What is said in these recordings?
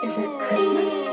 Is it Christmas?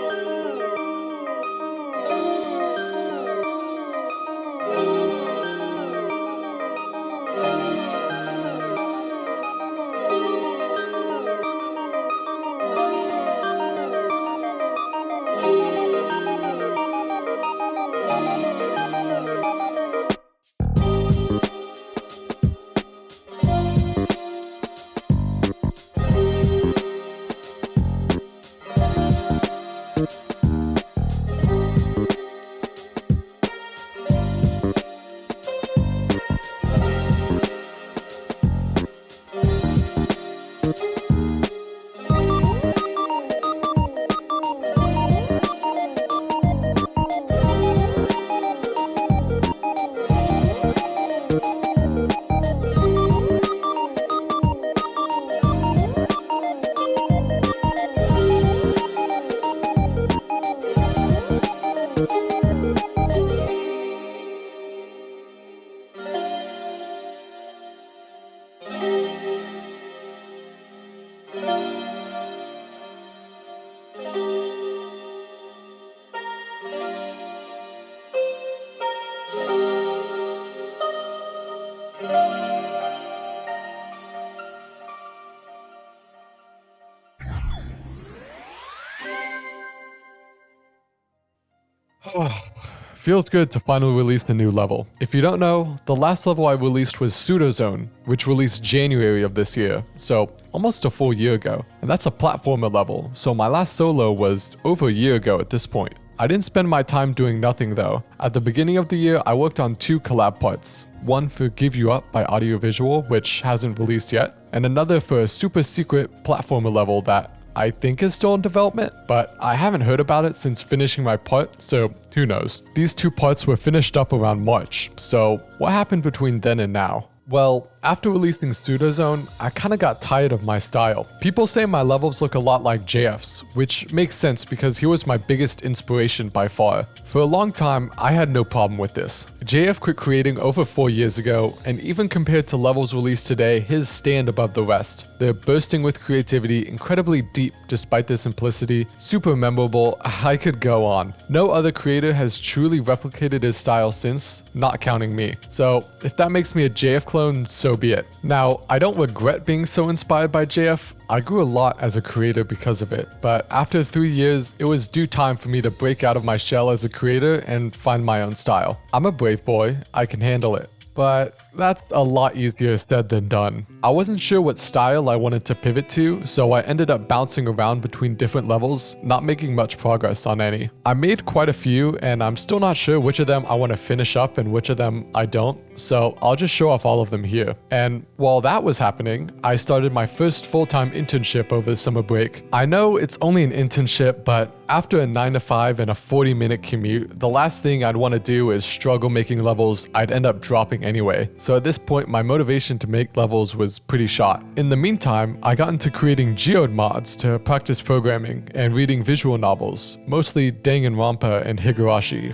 Feels good to finally release the new level. If you don't know, the last level I released was Pseudozone, which released January of this year, so almost a full year ago. And that's a platformer level, so my last solo was over a year ago at this point. I didn't spend my time doing nothing though. At the beginning of the year, I worked on 2 collab parts. One for Give You Up by Audiovisual, which hasn't released yet, and another for a super secret platformer level that I think is still in development, but I haven't heard about it since finishing my part, so who knows. These 2 parts were finished up around March, so what happened between then and now? Well, after releasing Pseudozone, I kinda got tired of my style. People say my levels look a lot like JF's, which makes sense because he was my biggest inspiration by far. For a long time, I had no problem with this. JF quit creating over 4 years ago, and even compared to levels released today, his stand above the rest. They're bursting with creativity, incredibly deep despite their simplicity, super memorable, I could go on. No other creator has truly replicated his style since, not counting me. So if that makes me a JF clone, so be it. Now, I don't regret being so inspired by JF. I grew a lot as a creator because of it, but after 3 years, it was due time for me to break out of my shell as a creator and find my own style. I'm a brave boy, I can handle it. But that's a lot easier said than done. I wasn't sure what style I wanted to pivot to, so I ended up bouncing around between different levels, not making much progress on any. I made quite a few, and I'm still not sure which of them I want to finish up and which of them I don't, so I'll just show off all of them here. And while that was happening, I started my first full-time internship over the summer break. I know it's only an internship, but after a 9 to 5 and a 40-minute commute, the last thing I'd want to do is struggle making levels I'd end up dropping anyway. So at this point, my motivation to make levels was pretty shot. In the meantime, I got into creating geode mods to practice programming and reading visual novels, mostly Danganronpa and Higurashi.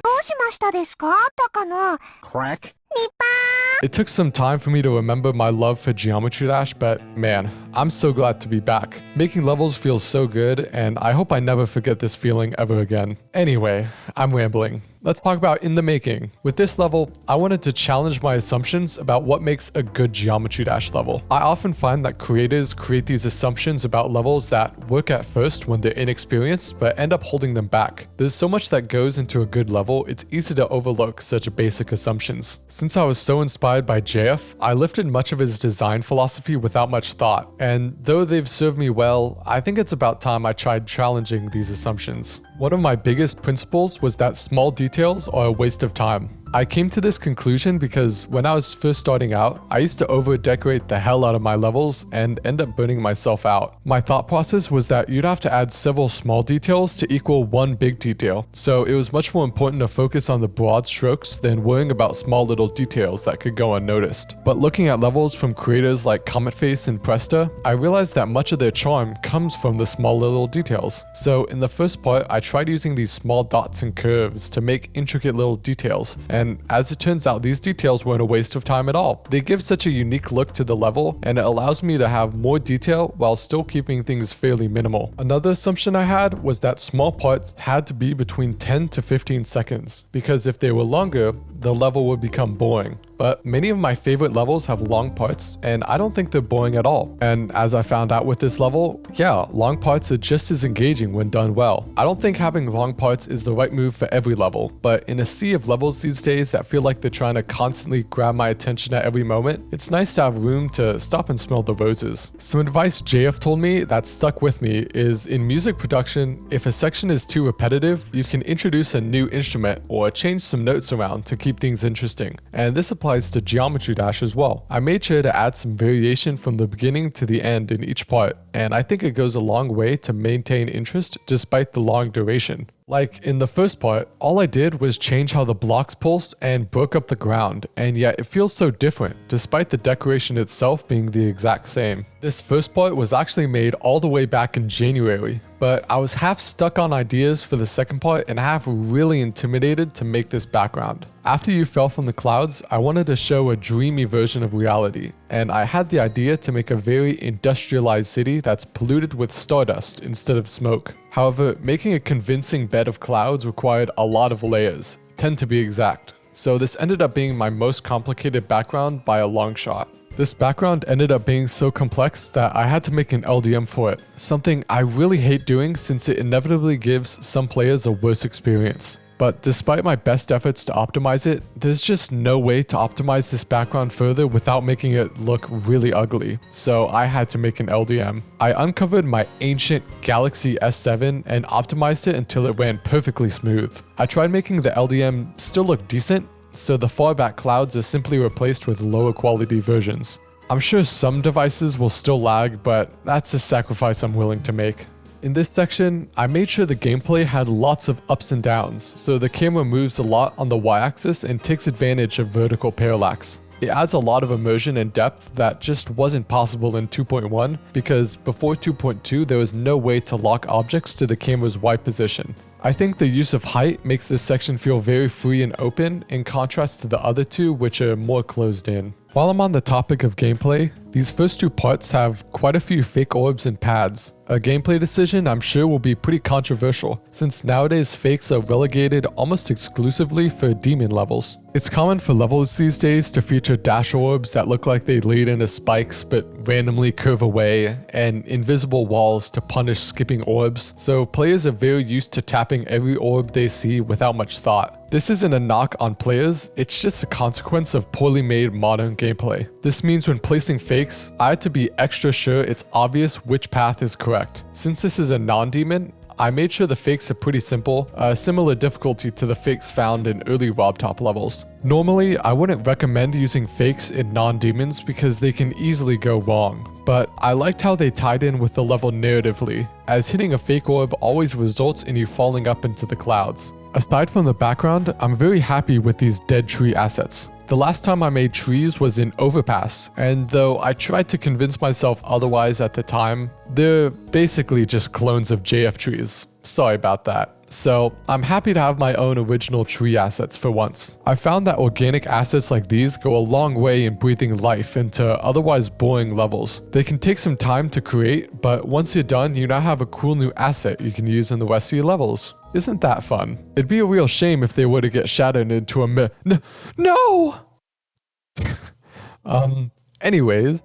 Crack. It took some time for me to remember my love for Geometry Dash, but man, I'm so glad to be back. Making levels feels so good, and I hope I never forget this feeling ever again. Anyway, I'm rambling. Let's talk about in the making. With this level, I wanted to challenge my assumptions about what makes a good Geometry Dash level. I often find that creators create these assumptions about levels that work at first when they're inexperienced, but end up holding them back. There's so much that goes into a good level, it's easy to overlook such basic assumptions. Since I was so inspired by JF, I lifted much of his design philosophy without much thought, and though they've served me well, I think it's about time I tried challenging these assumptions. One of my biggest principles was that small details are a waste of time. I came to this conclusion because when I was first starting out, I used to over-decorate the hell out of my levels and end up burning myself out. My thought process was that you'd have to add several small details to equal one big detail, so it was much more important to focus on the broad strokes than worrying about small little details that could go unnoticed. But looking at levels from creators like Cometface and Presta, I realized that much of their charm comes from the small little details. So in the first part, I tried using these small dots and curves to make intricate little details, and as it turns out, these details weren't a waste of time at all. They give such a unique look to the level, and it allows me to have more detail while still keeping things fairly minimal. Another assumption I had was that small parts had to be between 10 to 15 seconds, because if they were longer, the level would become boring. But many of my favorite levels have long parts, and I don't think they're boring at all. And as I found out with this level, yeah, long parts are just as engaging when done well. I don't think having long parts is the right move for every level, but in a sea of levels these days that feel like they're trying to constantly grab my attention at every moment, it's nice to have room to stop and smell the roses. Some advice JF told me that stuck with me is in music production, if a section is too repetitive, you can introduce a new instrument or change some notes around to keep things interesting. And this applies to Geometry Dash as well. I made sure to add some variation from the beginning to the end in each part, and I think it goes a long way to maintain interest despite the long duration. Like in the first part, all I did was change how the blocks pulsed and broke up the ground, and yet it feels so different despite the decoration itself being the exact same. This first part was actually made all the way back in January, but I was half stuck on ideas for the second part and half really intimidated to make this background. After you fell from the clouds, I wanted to show a dreamy version of reality, and I had the idea to make a very industrialized city that's polluted with stardust instead of smoke. However, making a convincing bed of clouds required a lot of layers, 10 to be exact, so this ended up being my most complicated background by a long shot. This background ended up being so complex that I had to make an LDM for it, something I really hate doing since it inevitably gives some players a worse experience. But despite my best efforts to optimize it, there's just no way to optimize this background further without making it look really ugly, so I had to make an LDM. I uncovered my ancient Galaxy S7 and optimized it until it ran perfectly smooth. I tried making the LDM still look decent, so the far back clouds are simply replaced with lower quality versions. I'm sure some devices will still lag, but that's a sacrifice I'm willing to make. In this section, I made sure the gameplay had lots of ups and downs, so the camera moves a lot on the y-axis and takes advantage of vertical parallax. It adds a lot of immersion and depth that just wasn't possible in 2.1 because before 2.2 there was no way to lock objects to the camera's Y position. I think the use of height makes this section feel very free and open in contrast to the other two, which are more closed in. While I'm on the topic of gameplay, these first two parts have quite a few fake orbs and pads. A gameplay decision I'm sure will be pretty controversial, since nowadays fakes are relegated almost exclusively for demon levels. It's common for levels these days to feature dash orbs that look like they lead into spikes but randomly curve away, and invisible walls to punish skipping orbs, so players are very used to tapping every orb they see without much thought. This isn't a knock on players, it's just a consequence of poorly made modern gameplay. This means when placing fakes, I had to be extra sure it's obvious which path is correct. Since this is a non-demon, I made sure the fakes are pretty simple, a similar difficulty to the fakes found in early RobTop levels. Normally, I wouldn't recommend using fakes in non-demons because they can easily go wrong, but I liked how they tied in with the level narratively, as hitting a fake orb always results in you falling up into the clouds. Aside from the background, I'm very happy with these dead tree assets. The last time I made trees was in Overpass, and though I tried to convince myself otherwise at the time, they're basically just clones of JF trees. Sorry about that. So I'm happy to have my own original tree assets for once. I found that organic assets like these go a long way in breathing life into otherwise boring levels. They can take some time to create, but once you're done, you now have a cool new asset you can use in the rest of your levels. Isn't that fun? It'd be a real shame if they were to get shattered into a No! Anyways,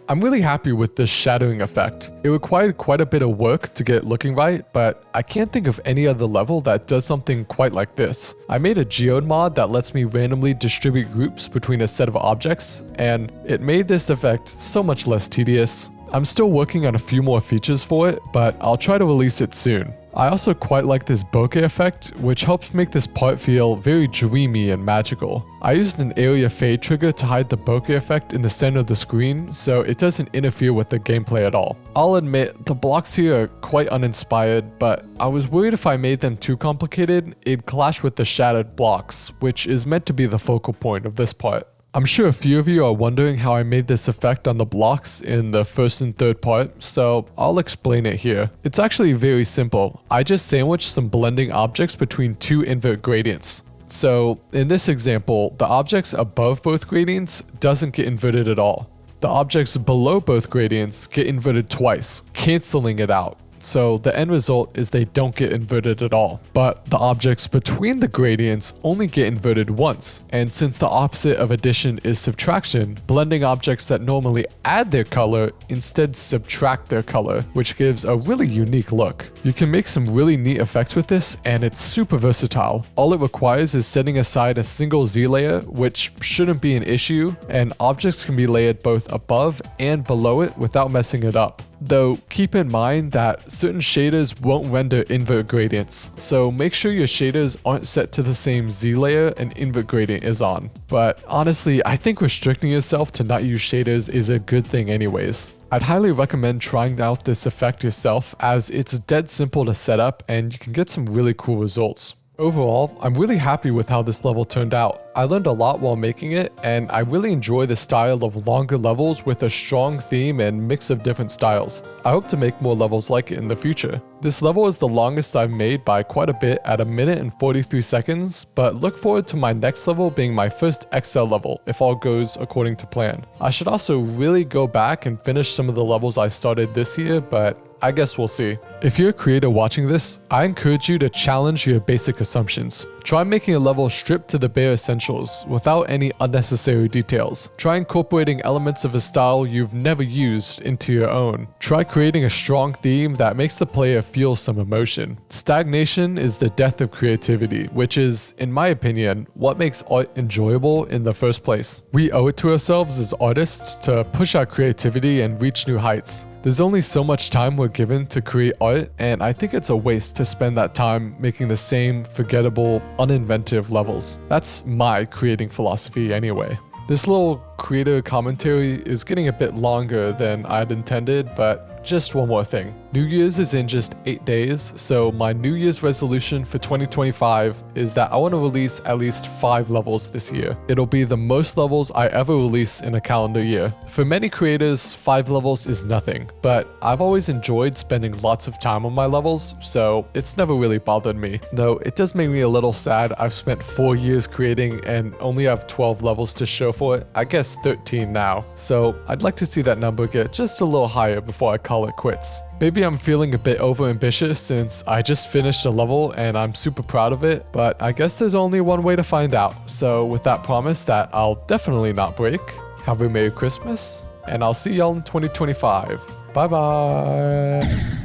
I'm really happy with this shattering effect. It required quite a bit of work to get it looking right, but I can't think of any other level that does something quite like this. I made a geode mod that lets me randomly distribute groups between a set of objects, and it made this effect so much less tedious. I'm still working on a few more features for it, but I'll try to release it soon. I also quite like this bokeh effect, which helps make this part feel very dreamy and magical. I used an area fade trigger to hide the bokeh effect in the center of the screen, so it doesn't interfere with the gameplay at all. I'll admit, the blocks here are quite uninspired, but I was worried if I made them too complicated, it'd clash with the shattered blocks, which is meant to be the focal point of this part. I'm sure a few of you are wondering how I made this effect on the blocks in the first and third part, so I'll explain it here. It's actually very simple. I just sandwiched some blending objects between two invert gradients. So in this example, the objects above both gradients doesn't get inverted at all. The objects below both gradients get inverted twice, canceling it out. So the end result is they don't get inverted at all. But the objects between the gradients only get inverted once. And since the opposite of addition is subtraction, blending objects that normally add their color instead subtract their color, which gives a really unique look. You can make some really neat effects with this, and it's super versatile. All it requires is setting aside a single Z layer, which shouldn't be an issue, and objects can be layered both above and below it without messing it up. Though keep in mind that certain shaders won't render invert gradients, so make sure your shaders aren't set to the same Z layer an invert gradient is on. But honestly, I think restricting yourself to not use shaders is a good thing anyways. I'd highly recommend trying out this effect yourself, as it's dead simple to set up and you can get some really cool results. Overall, I'm really happy with how this level turned out. I learned a lot while making it, and I really enjoy the style of longer levels with a strong theme and mix of different styles. I hope to make more levels like it in the future. This level is the longest I've made by quite a bit at 1 minute and 43 seconds, but look forward to my next level being my first XL level if all goes according to plan. I should also really go back and finish some of the levels I started this year, but I guess we'll see. If you're a creator watching this, I encourage you to challenge your basic assumptions. Try making a level stripped to the bare essentials, without any unnecessary details. Try incorporating elements of a style you've never used into your own. Try creating a strong theme that makes the player feel some emotion. Stagnation is the death of creativity, which is, in my opinion, what makes art enjoyable in the first place. We owe it to ourselves as artists to push our creativity and reach new heights. There's only so much time we're given to create art, and I think it's a waste to spend that time making the same forgettable, uninventive levels. That's my creating philosophy anyway. This little creator commentary is getting a bit longer than I'd intended, but just one more thing. New Year's is in just 8 days, so my New Year's resolution for 2025 is that I want to release at least 5 levels this year. It'll be the most levels I ever release in a calendar year. For many creators, 5 levels is nothing, but I've always enjoyed spending lots of time on my levels, so it's never really bothered me. Though it does make me a little sad I've spent 4 years creating and only have 12 levels to show for it. I guess 13 now. So I'd like to see that number get just a little higher before I call it quits. Maybe I'm feeling a bit overambitious since I just finished a level and I'm super proud of it, but I guess there's only one way to find out. So with that promise that I'll definitely not break, have a Merry Christmas, and I'll see y'all in 2025. Bye bye!